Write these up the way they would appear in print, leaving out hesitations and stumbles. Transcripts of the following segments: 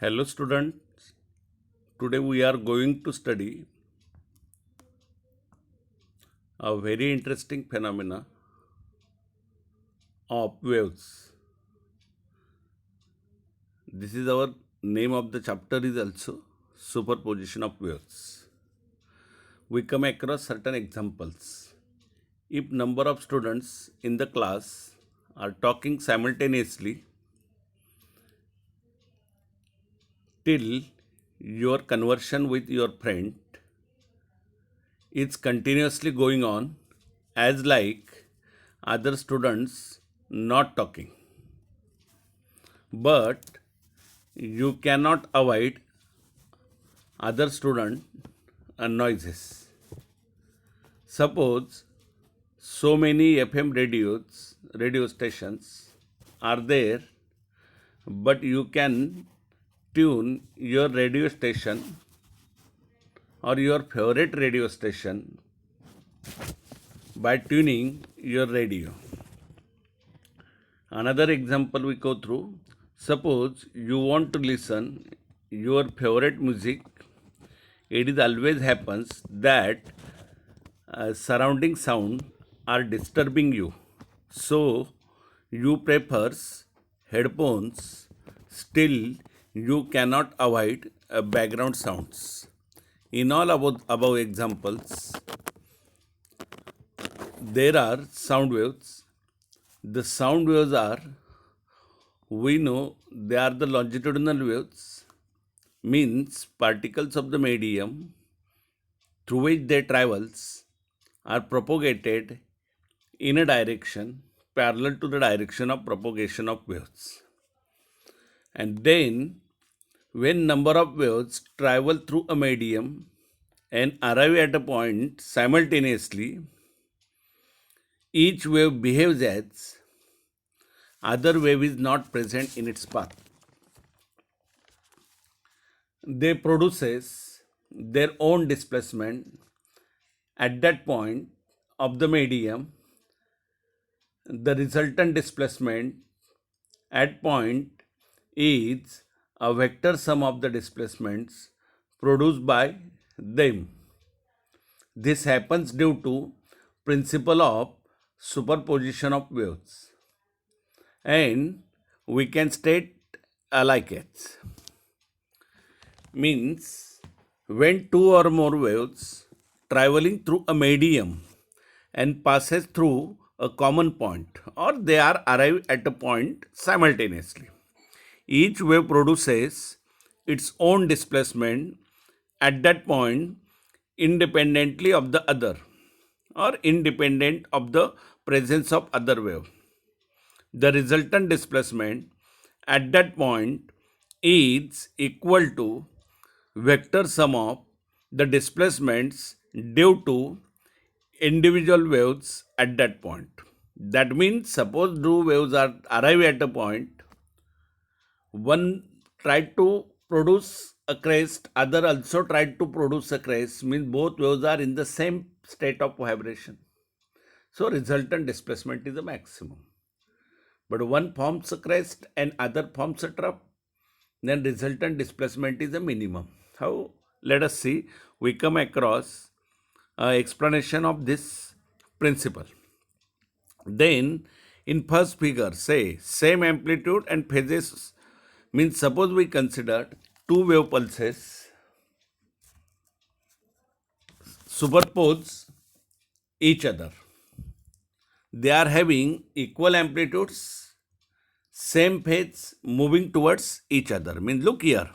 Hello students, today we are going to study a very interesting phenomena of waves. This is our name of the chapter is also superposition of waves. We come across certain examples. If number of students in the class are talking simultaneously till your conversation with your friend is continuously going on as like other students not talking, but you cannot avoid other student noises. Suppose so many FM radio stations are there, but you can tune your radio station or your favorite radio station by tuning your radio. Another example we go through. Suppose you want to listen your favorite music. It is always happens that surrounding sound are disturbing you. So you prefers headphones. Still you cannot avoid background sounds. In all above examples, there are sound waves. The sound waves are, we know they are the longitudinal waves, means particles of the medium through which they travels are propagated in a direction parallel to the direction of propagation of waves. And then when number of waves travel through a medium and arrive at a point simultaneously, each wave behaves as other wave is not present in its path. They produces their own displacement at that point of the medium. The resultant displacement at point is a vector sum of the displacements produced by them. This happens due to principle of superposition of waves, and we can state like it. Means when two or more waves traveling through a medium and passes through a common point, or they are arrive at a point simultaneously, each wave produces its own displacement at that point independently of the other, or independent of the presence of other wave. The resultant displacement at that point is equal to vector sum of the displacements due to individual waves at that point. That means suppose two waves are arrive at a point, one tried to produce a crest, other also tried to produce a crest, means both waves are in the same state of vibration. So resultant displacement is the maximum. But one forms a crest and other forms a trough, then resultant displacement is the minimum. How? Let us see. We come across explanation of this principle. Then in first figure, say same amplitude and phases, means suppose we consider two wave pulses superpose each other. They are having equal amplitudes, same phase moving towards each other. Means look here.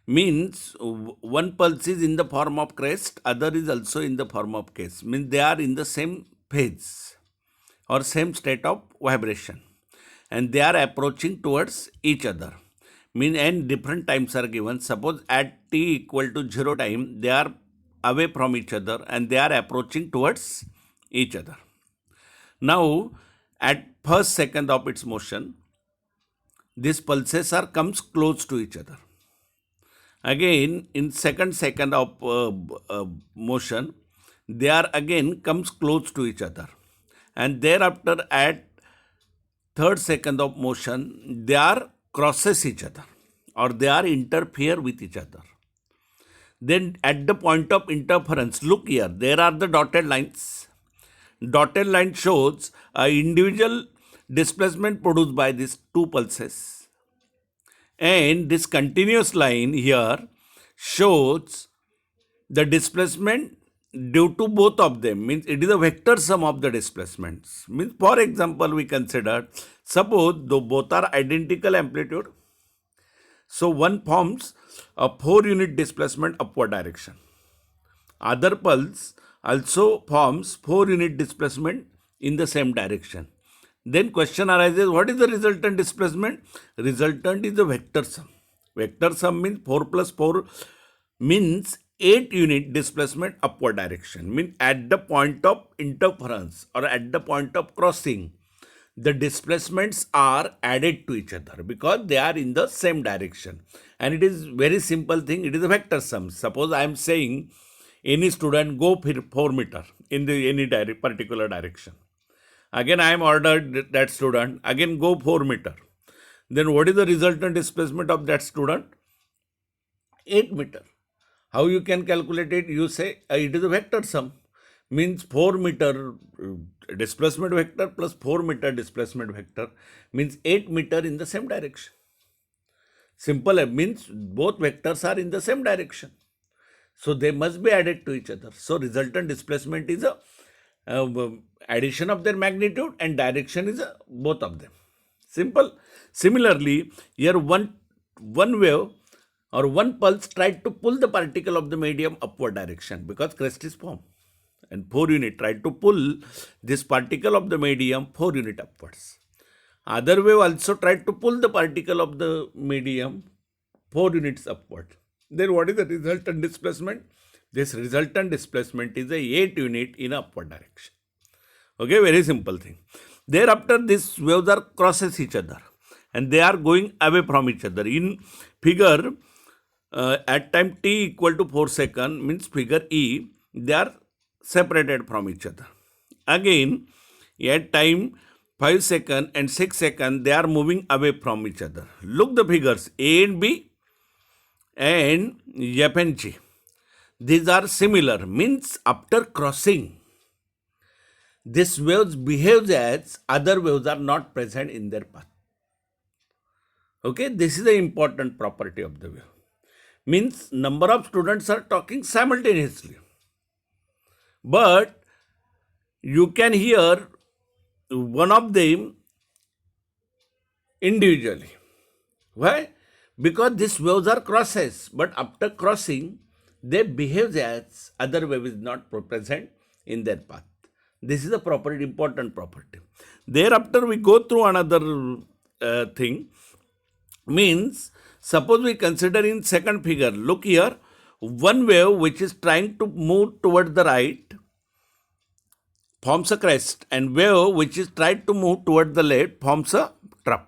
Means one pulse is in the form of crest, other is also in the form of case. Means they are in the same phase or same state of vibration, and they are approaching towards each other. Mean and different times are given. Suppose at t equal to 0 time, they are away from each other and they are approaching towards each other. Now at first second of its motion, these pulses are comes close to each other. Again in second of motion, they are again comes close to each other, and thereafter at third second of motion they are crosses each other. or they are interfere with each other. Then at the point of interference, look here, there are the dotted lines. Dotted line shows a individual displacement produced by these two pulses. And this continuous line here shows the displacement due to both of them, means it is a vector sum of the displacements. Means for example, we consider, suppose though both are identical amplitude, so one forms a 4-unit displacement upward direction. Other pulse also forms 4-unit displacement in the same direction. Then question arises, what is the resultant displacement? Resultant is the vector sum. Vector sum means 4 plus 4 means 8-unit displacement upward direction. Means at the point of interference or at the point of crossing, the displacements are added to each other because they are in the same direction. And it is very simple thing, it is a vector sum. Suppose I am saying any student go 4 meter in the any particular direction. Again I am ordered that student again go 4 meter. Then what is the resultant displacement of that student? 8 meter. How you can calculate it? You say it is a vector sum. Means 4 meter displacement vector plus 4 meter displacement vector means 8 meter in the same direction. Simple means both vectors are in the same direction. So they must be added to each other. So resultant displacement is a addition of their magnitude and direction is both of them. Simple. Similarly, here one wave or one pulse tried to pull the particle of the medium upward direction because crest is formed. And 4 unit tried to pull this particle of the medium 4 unit upwards. Other wave also tried to pull the particle of the medium 4 units upward. Then what is the resultant displacement? This resultant displacement is a 8 unit in upward direction. Okay, very simple thing. Thereafter, these waves are crosses each other and they are going away from each other. In figure, at time t equal to 4 seconds, means figure E, they are separated from each other. Again, at time 5 seconds and 6 seconds, they are moving away from each other. Look the figures A and B and F and G. These are similar, means after crossing, these waves behave as other waves are not present in their path. Okay, this is the important property of the wave. Means number of students are talking simultaneously. But you can hear one of them individually. Why? Because these waves are crosses, but after crossing, they behave as other wave is not present in their path. This is a property, important property. Thereafter, we go through another thing. Means, suppose we consider in second figure, look here, one wave which is trying to move toward the right forms a crest, and wave which is tried to move toward the left forms a trough.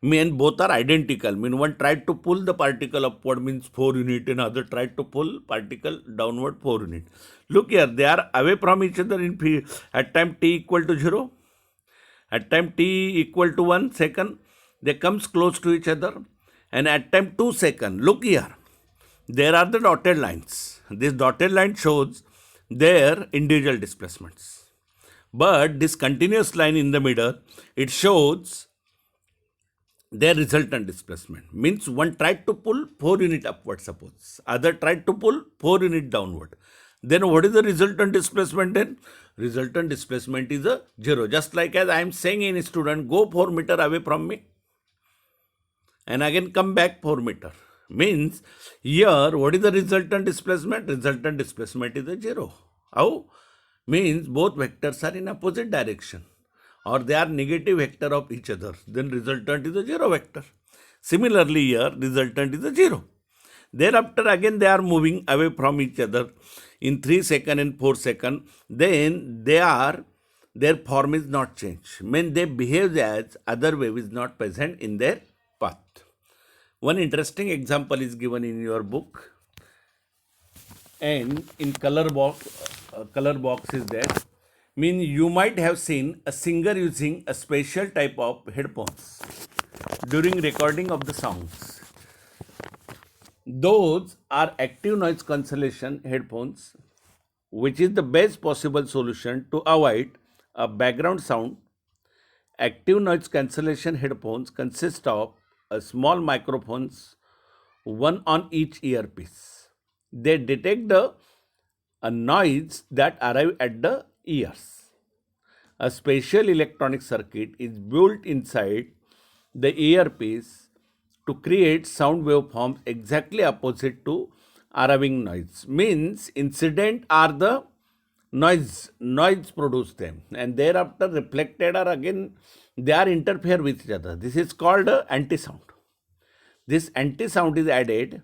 Mean both are identical. Mean one tried to pull the particle upward means 4 unit and other tried to pull particle downward 4 unit. Look here, they are away from each other in at time t equal to 0. At time t equal to 1 second, they comes close to each other. And at time 2 second, look here, there are the dotted lines. This dotted line shows their individual displacements. But this continuous line in the middle, it shows their resultant displacement. Means one tried to pull 4 unit upward, suppose. Other tried to pull 4 unit downward. Then what is the resultant displacement then? Resultant displacement is a 0. Just like as I am saying in a student, go 4 meter away from me. And again come back 4 meter. Means here, what is the resultant displacement? Resultant displacement is a 0. How? Means both vectors are in opposite direction or they are negative vector of each other. Then resultant is a 0 vector. Similarly here, resultant is a 0. Thereafter again they are moving away from each other in 3 seconds and 4 seconds. Then their form is not changed. Means they behave as other wave is not present in their path. One interesting example is given in your book, and in color box is there. Mean you might have seen a singer using a special type of headphones during recording of the songs. Those are active noise cancellation headphones, which is the best possible solution to avoid a background sound. Active noise cancellation headphones consist of a small microphones, one on each earpiece. They detect the a noise that arrive at the ears. A special electronic circuit is built inside the earpiece to create sound waveforms exactly opposite to arriving noise. Means incident are the noise produce them, and thereafter reflected are again they are interfere with each other. This is called anti-sound. This anti-sound is added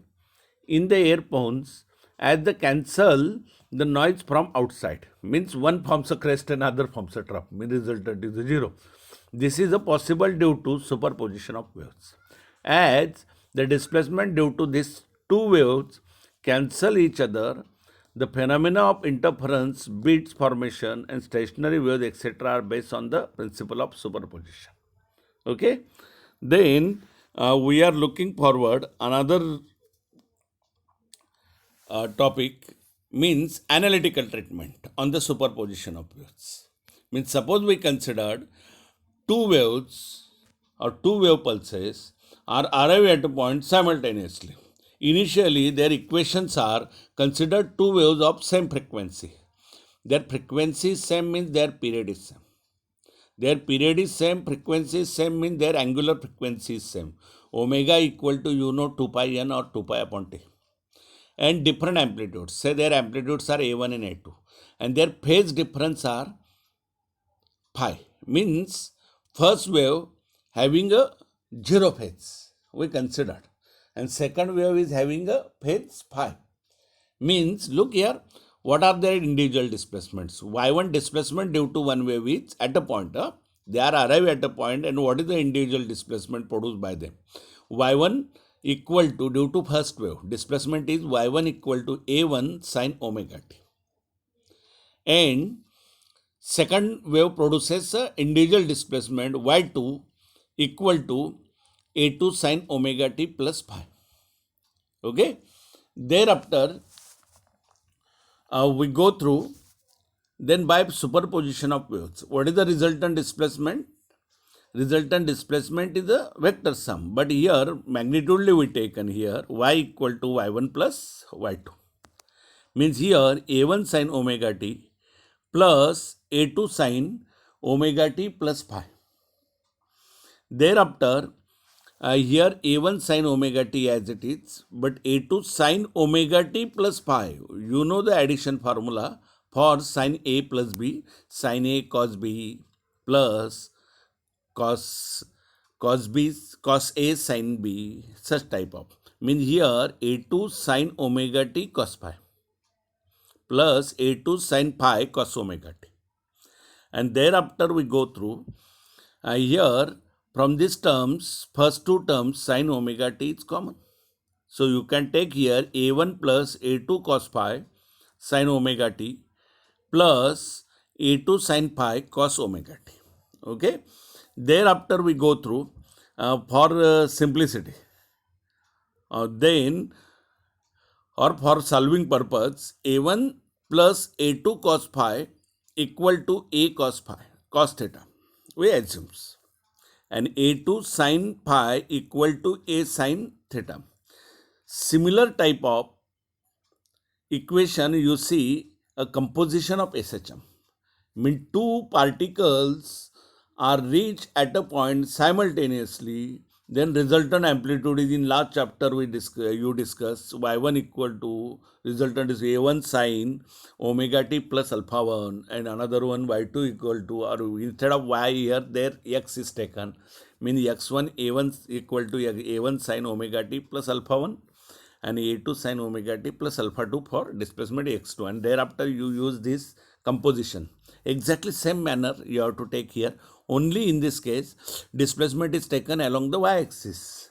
in the earphones as they cancel the noise from outside. Means one forms a crest and other forms a trough. Means resultant is a zero. This is a possible due to superposition of waves. As the displacement due to these two waves cancel each other, the phenomena of interference, beats formation, and stationary waves, etc., are based on the principle of superposition. Okay, then we are looking forward another topic, means analytical treatment on the superposition of waves. Means suppose we considered two waves or two wave pulses are arrive at a point simultaneously. Initially, their equations are considered two waves of same frequency. Their frequency is same means their period is same. Their period is same, frequency is same means their angular frequency is same. Omega equal to 2 pi n or 2 pi upon t. And different amplitudes. Say their amplitudes are A1 and A2. And their phase difference are pi. Means first wave having a zero phase, we considered. And second wave is having a phase pi. Means look here, what are their individual displacements? Y1 displacement due to one wave is at a point. They are arrived at a point, and what is the individual displacement produced by them? Y1 equal to, due to first wave, displacement is Y1 equal to A1 sine omega t. And second wave produces a individual displacement Y2 equal to A2 sine omega t plus pi. Okay. Thereafter, we go through, then by superposition of waves. What is the resultant displacement? Resultant displacement is a vector sum, but here magnitudely we taken here y equal to y1 plus y2. Means here a1 sin omega t plus a2 sin omega t plus pi. Thereafter, here a1 sin omega t as it is, but a2 sin omega t plus pi. You know the addition formula for sin a plus b, sin a cos b plus cos b cos a sin b, such type of. Means here a2 sin omega t cos pi plus a2 sin pi cos omega t. And thereafter we go through, here from these terms, first two terms sin omega t is common. So you can take here a1 plus a2 cos pi sin omega t plus a2 sin pi cos omega t. Okay. Thereafter we go through, for simplicity, then or for solving purpose, a1 plus a2 cos phi equal to a cos phi, cos theta, we assumes, and a2 sin pi equal to a sin theta. Similar type of equation you see a composition of SHM. Mean two particles are reached at a point simultaneously, then resultant amplitude is in last chapter you discuss y1 equal to, resultant is a1 sine omega t plus alpha 1, and another one y2 equal to, or instead of y here there x is taken, means x1 a1 equal to a1 sine omega t plus alpha 1 and a2 sine omega t plus alpha 2 for displacement x2, and thereafter you use this composition. Exactly same manner you have to take here. Only in this case, displacement is taken along the y-axis.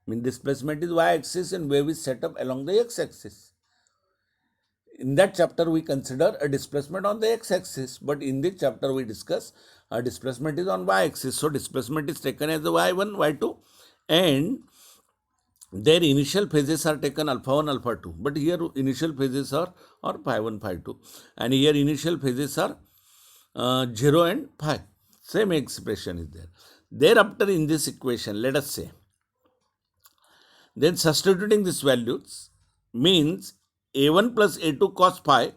Mean displacement is y-axis and wave is set up along the x-axis. In that chapter, we consider a displacement on the x-axis, but in this chapter, we discuss a displacement is on y-axis. So displacement is taken as the y1, y2, and their initial phases are taken alpha 1, alpha 2. But here initial phases are phi 1, phi 2. And here initial phases are 0 and phi. Same expression is there. Thereafter in this equation, let us say, then substituting these values means a1 plus a2 cos phi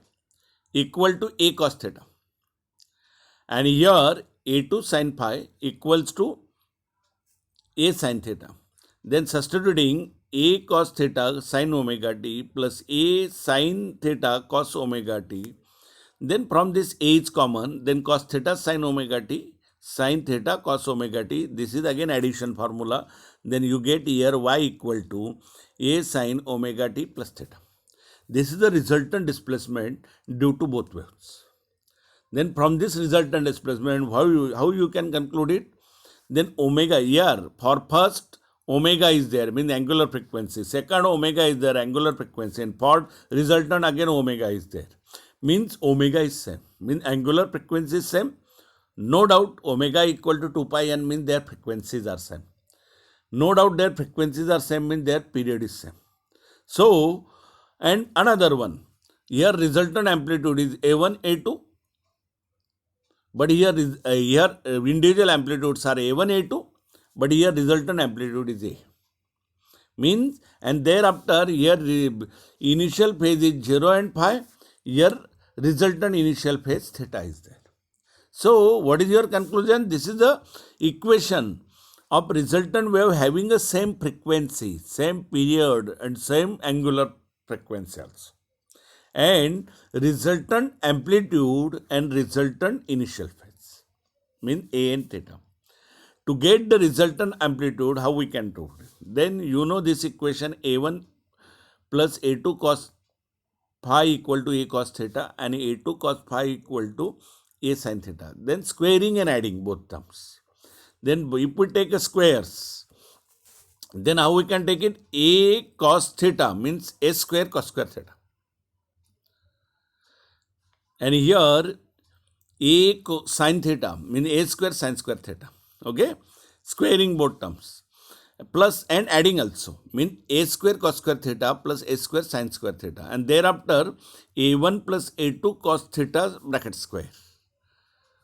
equal to a cos theta. And here a2 sin phi equals to a sin theta. Then substituting a cos theta sin omega t plus a sin theta cos omega t. Then from this a is common, then cos theta sin omega t, sin theta cos omega t. This is again addition formula. Then you get here y equal to a sin omega t plus theta. This is the resultant displacement due to both waves. Then from this resultant displacement, how you can conclude it? Then omega here, for first omega is there, means angular frequency. Second omega is there, angular frequency. And for resultant again omega is there. Means omega is same. Means angular frequency is same. No doubt omega equal to 2 pi n means their frequencies are same. No doubt their frequencies are same means their period is same. So, and another one. Here resultant amplitude is A1, A2. But here individual amplitudes are A1, A2. But here resultant amplitude is A. Means, and thereafter here initial phase is 0 and phi. Here resultant initial phase theta is there. So, what is your conclusion? This is the equation of resultant wave having the same frequency, same period and same angular frequency also. And resultant amplitude and resultant initial phase, means A and theta. To get the resultant amplitude, how we can do it? Then you know this equation A1 plus A2 cos phi equal to A cos theta and A2 cos phi equal to A sin theta. Then squaring and adding both terms. Then if we take a squares, then how we can take it? A cos theta means A square cos square theta. And here A sin theta means A square sin square theta. Okay? Squaring both terms. Plus and adding also means A square cos square theta plus A square sin square theta. And thereafter A1 plus A2 cos theta bracket square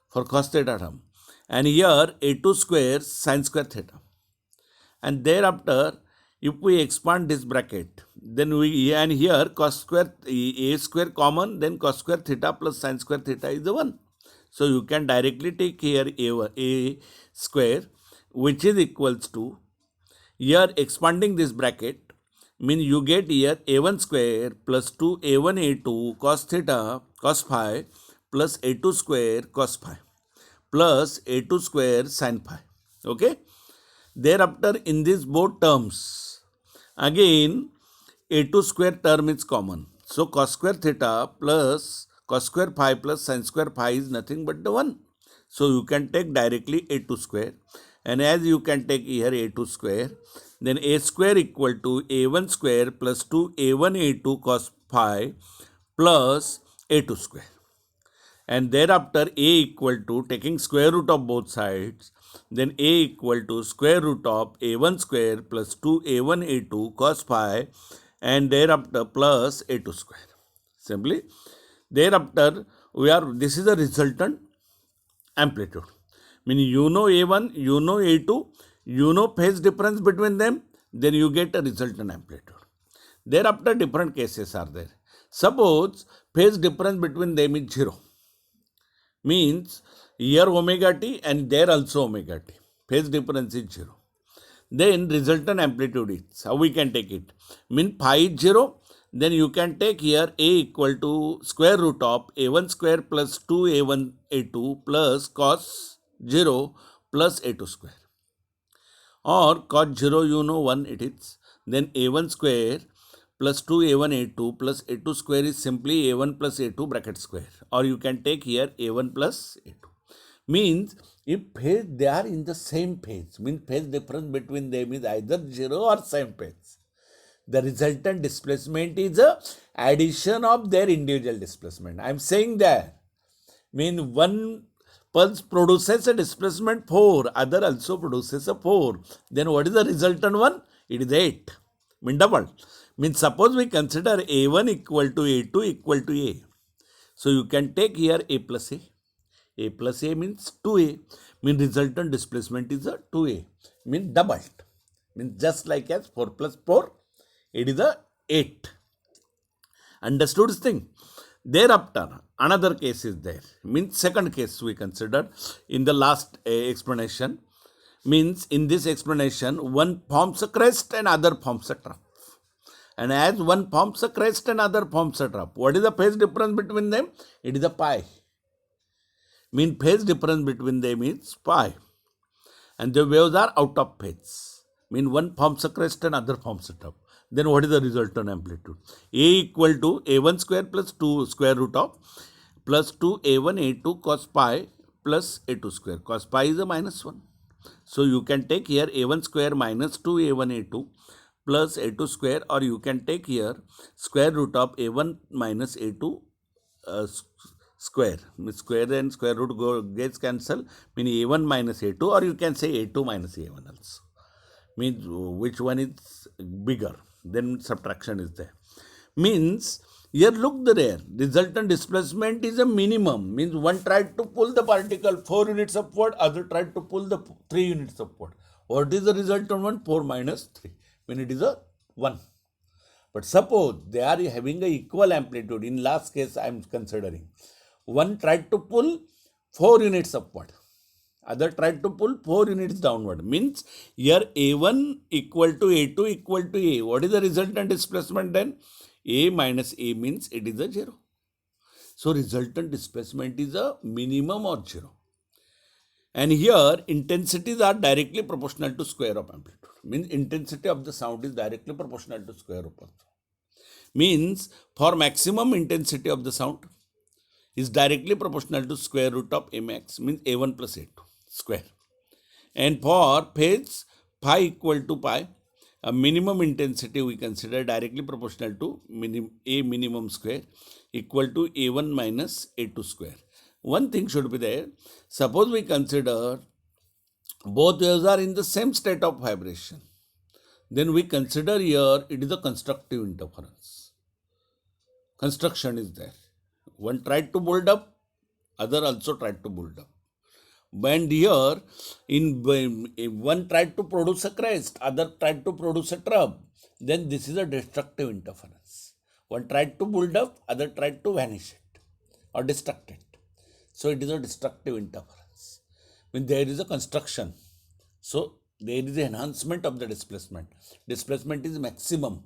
for cos theta term. And here A2 square sin square theta. And thereafter if we expand this bracket, then and here cos square A square common, then cos square theta plus sin square theta is the 1. So you can directly take here A square, which is equals to, here expanding this bracket, means you get here A1 square plus 2 A1 A2 cos theta cos phi plus A2 square cos phi plus A2 square sin phi. Okay? Thereafter in these both terms, again A2 square term is common. So cos square theta plus cos square phi plus sin square phi is nothing but the 1. So you can take directly A2 square. And as you can take here A2 square, then A square equal to A1 square plus 2 A1 A2 cos phi plus A2 square. And thereafter A equal to, taking square root of both sides, then A equal to square root of A1 square plus 2 A1 A2 cos phi and thereafter plus A2 square. Simply, thereafter this is the resultant amplitude. Meaning you know A1, you know A2, you know phase difference between them, then you get a resultant amplitude. Thereafter different cases are there. Suppose phase difference between them is 0. Means here omega t and there also omega t. Phase difference is 0. Then resultant amplitude is, how we can take it? Mean phi is 0. Then you can take here A equal to square root of A1 square plus 2 A1 A2 plus cos 0 plus A2 square. Or cos 0 you know 1 it is. Then A1 square plus 2 A1 A2 plus A2 square is simply A1 plus A2 bracket square. Or you can take here A1 plus A2. Means if phase they are in the same phase, means phase difference between them is either 0 or same phase. The resultant displacement is a addition of their individual displacement. I am saying that. Mean one pulse produces a displacement 4, other also produces a 4. Then what is the resultant one? It is 8. mean double. Means suppose we consider A1 equal to A2 equal to A. So you can take here A plus A. A plus A means 2A. Mean resultant displacement is a 2A. Mean doubled. Means just like as 4 plus 4, it is a 8. Understood this thing? Thereafter, another case is there. Means second case we considered in the last explanation. Means in this explanation, one forms a crest and other forms a trough. And as one forms a crest and other forms a trough, what is the phase difference between them? It is a pi. Mean phase difference between them is pi. And the waves are out of phase. Mean one forms a crest and other forms a trough. Then what is the resultant amplitude? A equal to A1 square plus 2 square root of plus 2 A1 A2 cos pi plus A2 square. Cos pi is a minus 1. So you can take here A1 square minus 2 A1 A2 plus A2 square, or you can take here square root of A1 minus A2 square. Square and square root gets cancelled, meaning A1 minus A2, or you can say A2 minus A1 also. Means which one is bigger, then subtraction is there. Means here look there, resultant displacement is a minimum. Means one tried to pull the particle 4 units upward, other tried to pull the 3 units upward. What is the resultant one? 4 minus 3. When it is a 1. But suppose they are having a equal amplitude. In last case I am considering. One tried to pull 4 units upward. Other tried to pull 4 units downward. Means here A1 equal to A2 equal to A. What is the resultant displacement then? A minus A means it is a 0. So resultant displacement is a minimum or 0. And here intensities are directly proportional to square of amplitude. Means intensity of the sound is directly proportional to square root of. Means for maximum intensity of the sound is directly proportional to square root of A max, means A1 plus A2 square. And for phase pi equal to pi, a minimum intensity we consider directly proportional to A minimum square equal to A1 minus A2 square. One thing should be there. Suppose we consider both waves are in the same state of vibration. Then we consider here it is a constructive interference. Construction is there. One tried to build up, other also tried to build up. And here, one tried to produce a crest, other tried to produce a trough. Then this is a destructive interference. One tried to build up, other tried to vanish it or destruct it. So it is a destructive interference. When there is a construction, so there is an enhancement of the displacement. Displacement is maximum.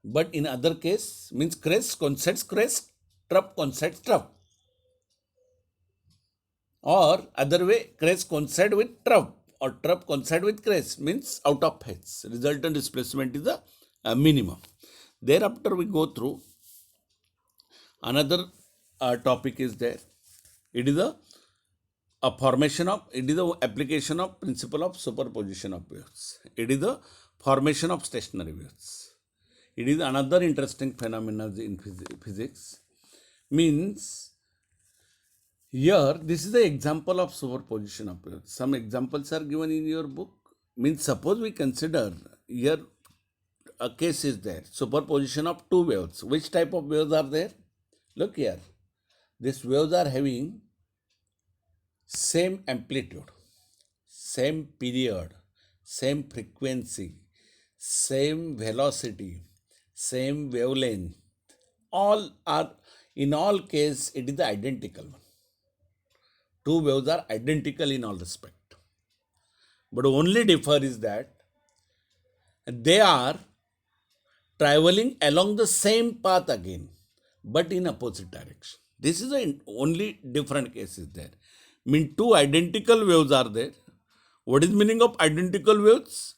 But in other case, means crest coincides crest, trough coincides trough. Or other way, crest coincide with trough or trough coincide with crest, means out of phase. Resultant displacement is a minimum. Thereafter we go through another topic is there. It is a formation of, it is the application of principle of superposition of waves. It is the formation of stationary waves. It is another interesting phenomenon in physics. Means here this is the example of superposition of waves. Some examples are given in your book. Means suppose we consider here a case is there, superposition of two waves. Which type of waves are there? Look here. These waves are having same amplitude, same period, same frequency, same velocity, same wavelength. All are, in all case, it is the identical one. Two waves are identical in all respect. But only differ is that they are traveling along the same path again, but in opposite direction. This is the only different case is there. Mean two identical waves are there. What is meaning of identical waves?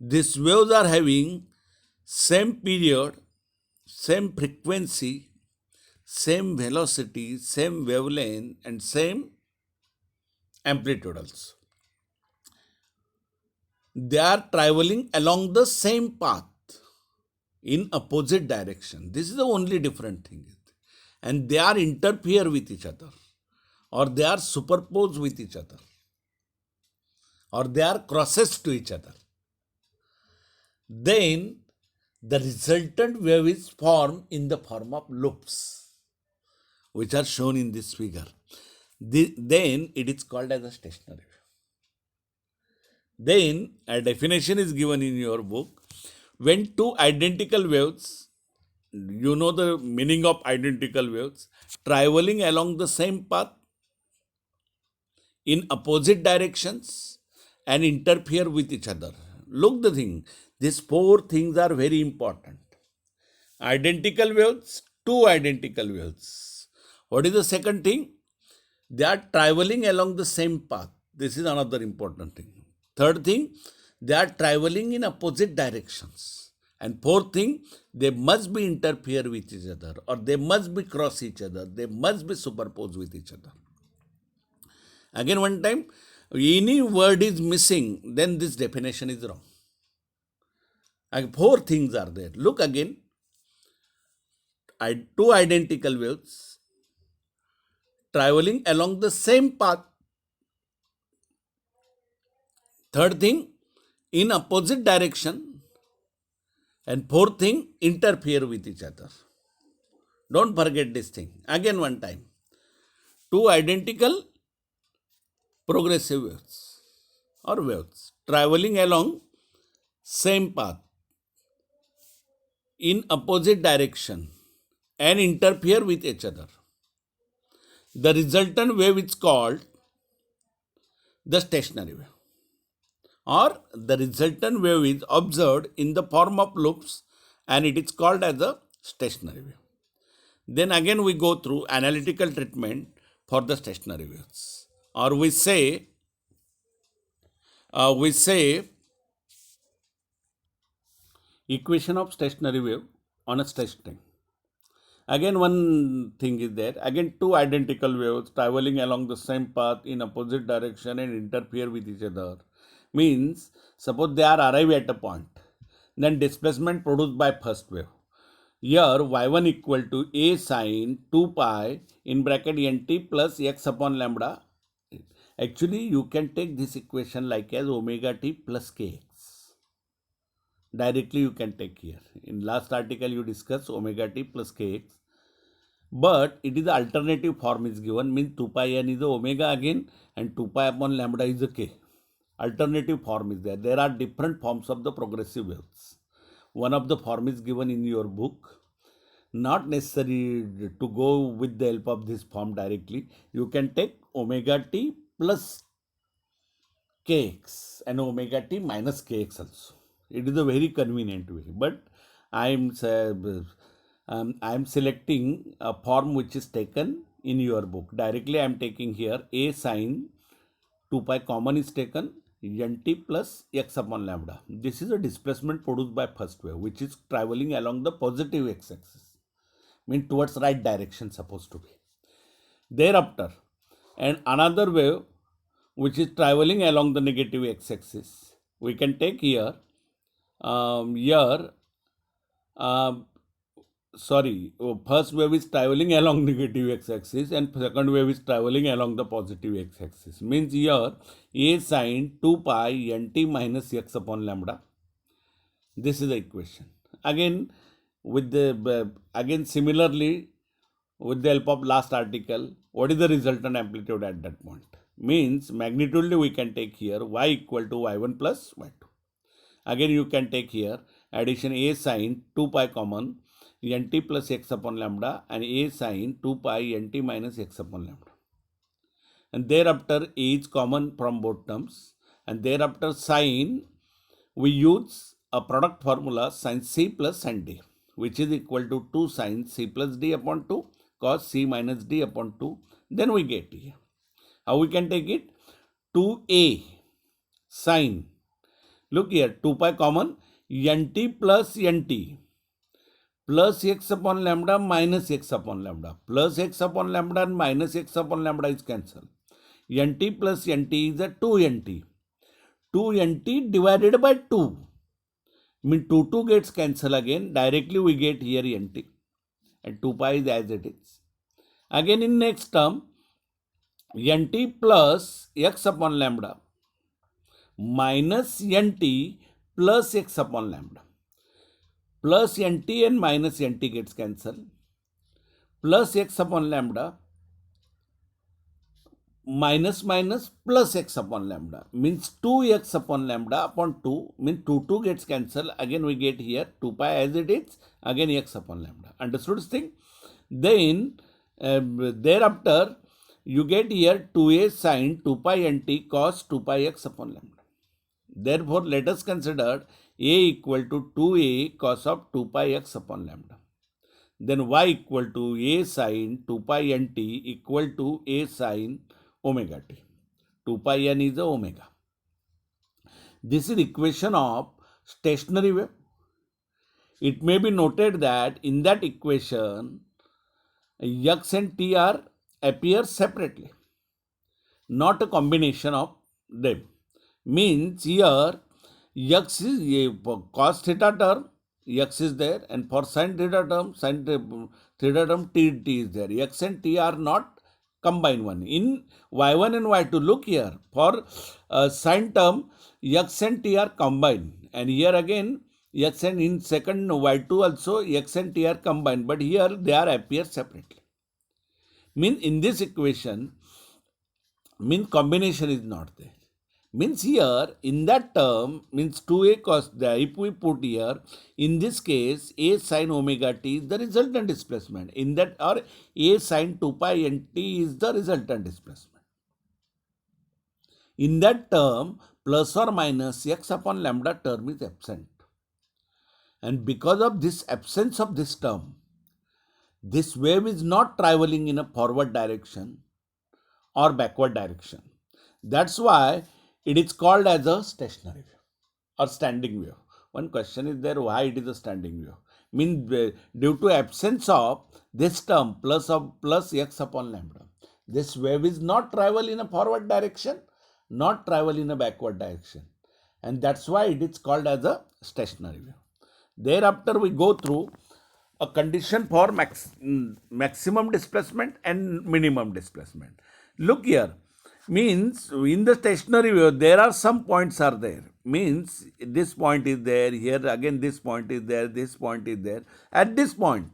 These waves are having same period, same frequency, same velocity, same wavelength, and same amplitude also. They are traveling along the same path in opposite direction. This is the only different thing. And they are interfere with each other, or they are superposed with each other, or they are crosses to each other. then the resultant wave is formed in the form of loops, which are shown in this figure. Then it is called as a stationary wave. Then a definition is given in your book. When two identical waves, you know the meaning of identical waves, traveling along the same path in opposite directions and interfere with each other. Look the thing, these four things are very important. Identical waves, two identical waves. What is the second thing? They are traveling along the same path. This is another important thing. Third thing, they are traveling in opposite directions. And fourth thing, they must be interfere with each other, or they must be cross each other, they must be superposed with each other. Again, one time, any word is missing, then this definition is wrong. And four things are there. Look again. Two identical waves traveling along the same path. Third thing, in opposite direction. And fourth thing, interfere with each other. Don't forget this thing. Again, one time. Two identical progressive waves or waves traveling along same path in opposite direction and interfere with each other. The resultant wave is called the stationary wave, or the resultant wave is observed in the form of loops and it is called as a stationary wave. Then again we go through analytical treatment for the stationary waves, or we say equation of stationary wave on a string. Again, one thing is there. Again, two identical waves traveling along the same path in opposite direction and interfere with each other. Means, suppose they are arrive at a point, then displacement produced by first wave. Here, y1 equal to a sine 2 pi in bracket nt plus x upon lambda. Actually, you can take this equation like as omega t plus kx. Directly you can take here. In last article you discussed omega t plus kx. But it is the alternative form is given, means 2 pi n is the omega again and 2 pi upon lambda is the k. Alternative form is there. There are different forms of the progressive waves. One of the form is given in your book. Not necessary to go with the help of this form directly. You can take omega t plus kx and omega t minus kx also. It is a very convenient way. But I am selecting a form which is taken in your book. Directly I am taking here a sine 2 pi common is taken nt plus x upon lambda. This is a displacement produced by first wave which is traveling along the positive x-axis. Means towards right direction supposed to be. Thereafter, and another wave which is traveling along the negative x-axis. We can take here first wave is traveling along negative x-axis and second wave is traveling along the positive x-axis. Means here a sine 2 pi nt minus x upon lambda. This is the equation. Again, with the similarly with the help of last article, what is the resultant amplitude at that point? Means magnitude we can take here y equal to y1 plus y2. Again you can take here addition a sine 2 pi common nt plus x upon lambda and a sine 2 pi nt minus x upon lambda. And thereafter a is common from both terms. And thereafter sine, we use a product formula sin c plus sin d, which is equal to 2 sin c plus d upon 2 cos c minus d upon 2. Then we get here. How we can take it? 2a sine. Look here, 2 pi common nt plus nt plus x upon lambda minus x upon lambda. Plus x upon lambda and minus x upon lambda is cancelled. Nt plus nt is a 2nt. 2nt divided by 2. Mean 2 gets cancelled again. Directly we get here nt. And 2 pi is as it is. Again in next term, nt plus x upon lambda minus nt plus x upon lambda. Plus nt and minus nt gets cancelled. Plus x upon lambda minus minus plus x upon lambda means 2x upon lambda upon 2 means 2 gets cancelled. Again we get here 2 pi as it is, again x upon lambda. Understood this thing? Then thereafter you get here 2a sine 2 pi nt cos 2 pi x upon lambda. Therefore let us consider a equal to 2a cos of 2 pi x upon lambda. Then y equal to a sine 2 pi nt equal to a sine omega t. 2 pi n is the omega. This is equation of stationary wave. It may be noted that in that equation x and t are appear separately, not a combination of them. Means here x is a cos theta term, x is there, and for sin theta term t is there. X and t are not combine one. In y1 and y2, look here, for sin term, x and t are combined. And here again, x and in second y2 also, x and t are combined. But here they are appear separately. Means in this equation, means combination is not there. Means here, in that term, means 2a cos, if we put here, in this case, a sin omega t is the resultant displacement. In that, or a sin 2 pi nt is the resultant displacement. In that term, plus or minus x upon lambda term is absent. And because of this absence of this term, this wave is not traveling in a forward direction or backward direction. That's why it is called as a stationary wave or standing wave. One question is there, why it is a standing wave? Means due to absence of this term plus x upon lambda, this wave is not travel in a forward direction, not travel in a backward direction. And that's why it is called as a stationary wave. Thereafter we go through a condition for maximum displacement and minimum displacement. Look here, means in the stationary wave there are some points are there. Means this point is there, here again this point is there, this point is there. At this point,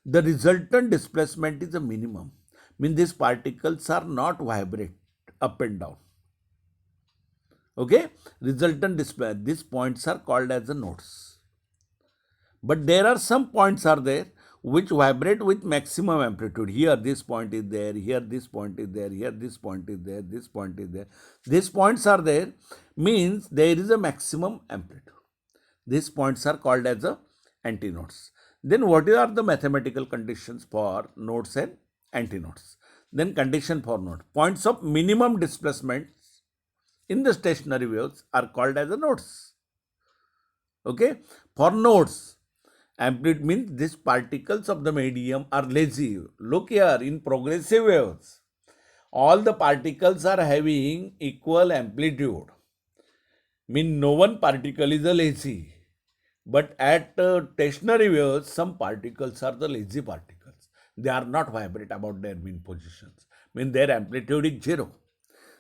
the resultant displacement is a minimum. Means these particles are not vibrate up and down. Okay, resultant displacement, these points are called as the nodes. But there are some points are there which vibrate with maximum amplitude. Here this point is there, here this point is there, here this point is there, this point is there. These points are there, means there is a maximum amplitude. These points are called as the antinodes. Then what are the mathematical conditions for nodes and antinodes? Then condition for node. Points of minimum displacement in the stationary waves are called as the nodes. Okay, for nodes, amplitude means these particles of the medium are lazy. Look here, in progressive waves, all the particles are having equal amplitude. Mean no one particle is a lazy. But at stationary waves, some particles are the lazy particles. They are not vibrate about their mean positions. Mean their amplitude is 0.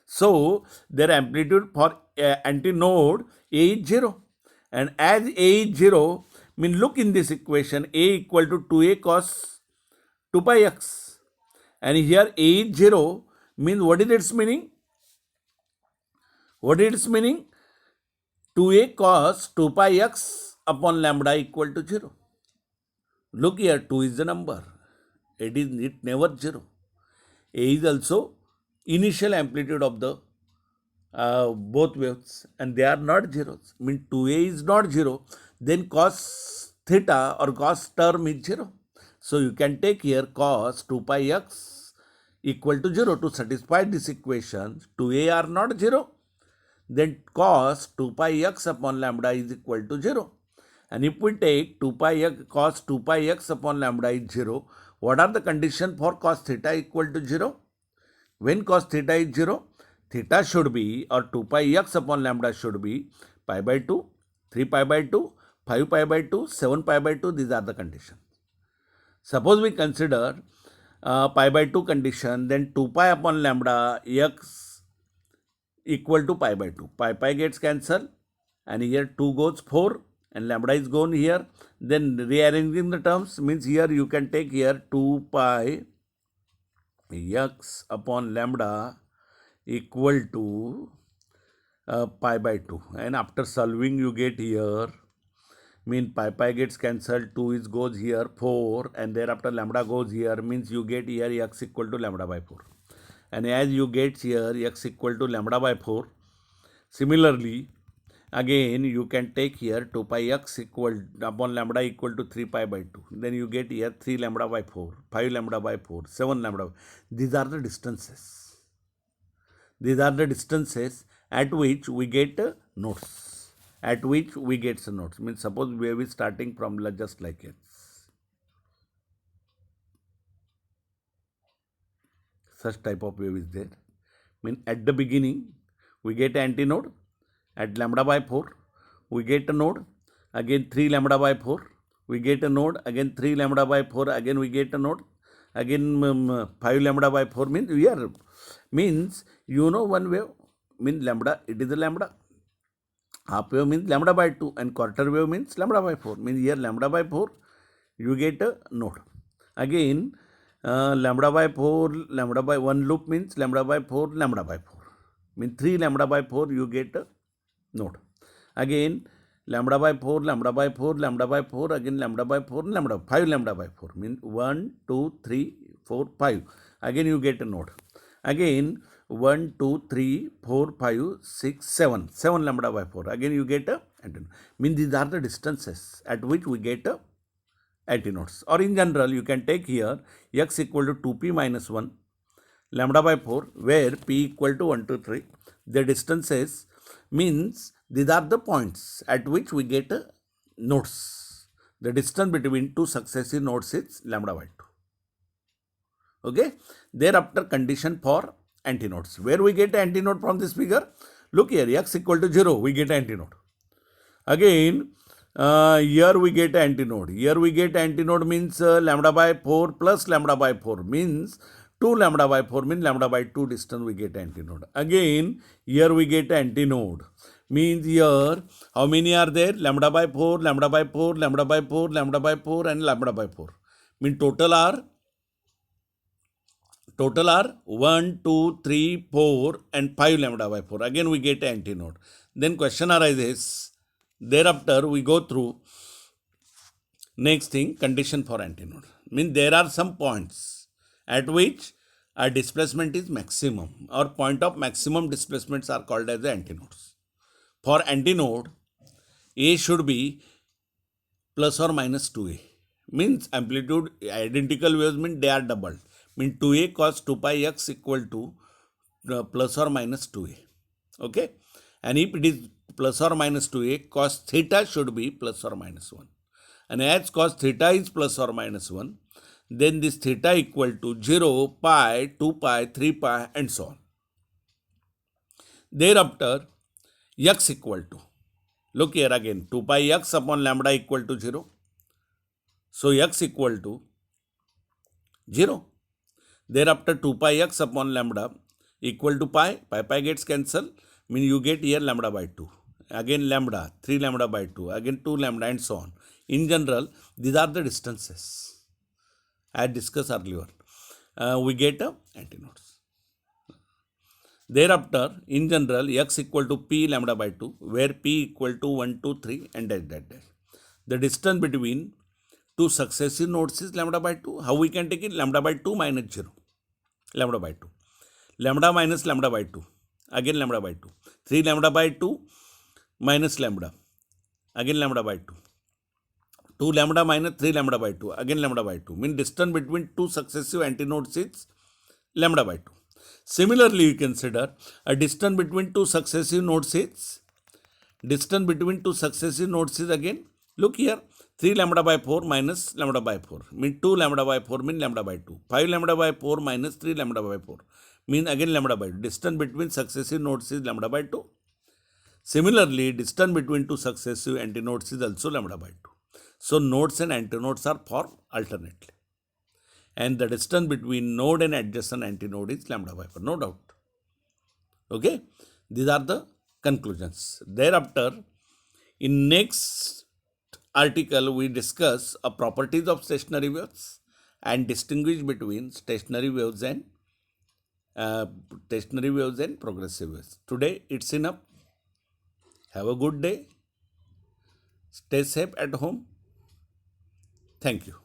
So their amplitude for antinode A is 0. And as A is 0, mean look in this equation, A equal to 2a cos 2 pi x. And here A is 0 means what is its meaning? What is its meaning? 2a cos 2 pi x upon lambda equal to 0. Look here, 2 is the number. It never 0. A is also initial amplitude of the both waves, and they are not zeros. Mean 2a is not 0, then cos theta or cos term is 0. So you can take here cos 2 pi x equal to 0 to satisfy this equation. 2a are not 0, then cos 2 pi x upon lambda is equal to 0. And if we take 2 pi x, cos 2 pi x upon lambda is 0, what are the conditions for cos theta equal to 0? When cos theta is 0, theta should be, or 2 pi x upon lambda should be pi by 2, 3 pi by 2, 5 pi by 2, 7 pi by 2. These are the conditions. Suppose we consider pi by 2 condition, then 2 pi upon lambda x equal to pi by 2. Pi gets cancelled and here 2 goes 4 and lambda is gone here. Then rearranging the terms means here you can take here 2 pi x upon lambda equal to pi by 2, and after solving you get here, mean pi gets cancelled, 2 is goes here 4, and thereafter lambda goes here, means you get here x equal to lambda by 4, and as you get here x equal to lambda by 4, similarly again you can take here 2 pi x equal upon lambda equal to 3 pi by 2, then you get here 3 lambda by 4, 5 lambda by 4, 7 lambda. These are the distances. These are the distances at which we get nodes. At which we get some nodes. Means suppose wave is starting from just like it. Such type of wave is there. Mean at the beginning we get antinode. At lambda by 4 we get a node. Again 3 lambda by 4 we get a node. Again 3 lambda by 4 again we get a node. Again 5 lambda by 4 means we are, means you know one wave means lambda, it is a lambda. Half wave means lambda by 2 and quarter wave means lambda by 4, means here lambda by 4 you get a node. Again lambda by 4 lambda by 1 loop means lambda by 4 lambda by 4, means 3 lambda by 4 you get a node. Again lambda by 4 lambda by 4 lambda by 4 again lambda by 4 lambda 5 lambda by 4 means 1 2 3 4 5, again you get a node. Again 1 2 3 4 5 6 7, 7 lambda by 4, again you get a antinode. Means these are the distances at which we get a antinodes. Or in general you can take here x equal to 2p minus 1 lambda by 4, where p equal to 1 to 3. The distances means these are the points at which we get nodes. The distance between two successive nodes is lambda by 2. Okay. Thereafter condition for antinodes. Where we get antinode from this figure? Look here, x equal to 0, we get antinode. Again, here we get antinode. Here we get antinode means lambda by 4 plus lambda by 4 means 2 lambda by 4 means lambda by 2 distance we get antinode. Again, here we get antinode. Means here, how many are there? Lambda by 4, lambda by 4, lambda by 4, lambda by 4 and lambda by 4. Mean total are 1, 2, 3, 4 and 5 lambda by 4. Again we get antinode. Then question arises. Thereafter we go through next thing, condition for antinode. Means there are some points at which a displacement is maximum, or point of maximum displacements are called as the antinodes. For antinode, A should be plus or minus 2a. Means amplitude identical waves mean they are doubled. Mean 2a cos 2 pi x equal to plus or minus 2a. Okay. And if it is plus or minus 2a, cos theta should be plus or minus 1. And as cos theta is plus or minus 1, then this theta equal to 0, pi, 2 pi, 3 pi and so on. Thereafter, x equal to, look here again, 2 pi x upon lambda equal to 0. So x equal to 0. Thereafter 2 pi x upon lambda equal to pi, pi gets cancelled, mean you get here lambda by 2. Again lambda, 3 lambda by 2, again 2 lambda and so on. In general, these are the distances. I discussed earlier. We get antinodes. Thereafter, in general, x equal to p lambda by 2, where p equal to 1, 2, 3 and dash. The distance between two successive nodes is lambda by 2. How we can take it? Lambda by 2 minus 0. Lambda by 2. Lambda minus lambda by 2. Again lambda by 2. 3 lambda by 2 minus lambda. Again lambda by 2. 2 lambda minus 3 lambda by 2. Again lambda by 2. Mean distance between two successive antinodes is lambda by 2. Similarly, you consider a distance between two successive nodes is again, look here, 3 lambda by 4 minus lambda by 4. Mean 2 lambda by 4 mean lambda by 2. 5 lambda by 4 minus 3 lambda by 4 mean again lambda by 2. Distance between successive nodes is lambda by 2. Similarly, distance between two successive antinodes is also lambda by 2. So, nodes and antinodes are formed alternately. And the distance between node and adjacent antinode is lambda by 4, no doubt. Okay. These are the conclusions. Thereafter, In next article we discuss a properties of stationary waves and distinguish between uh, stationary waves and progressive waves. Today it's enough. Have a good day. Stay safe at home. Thank you.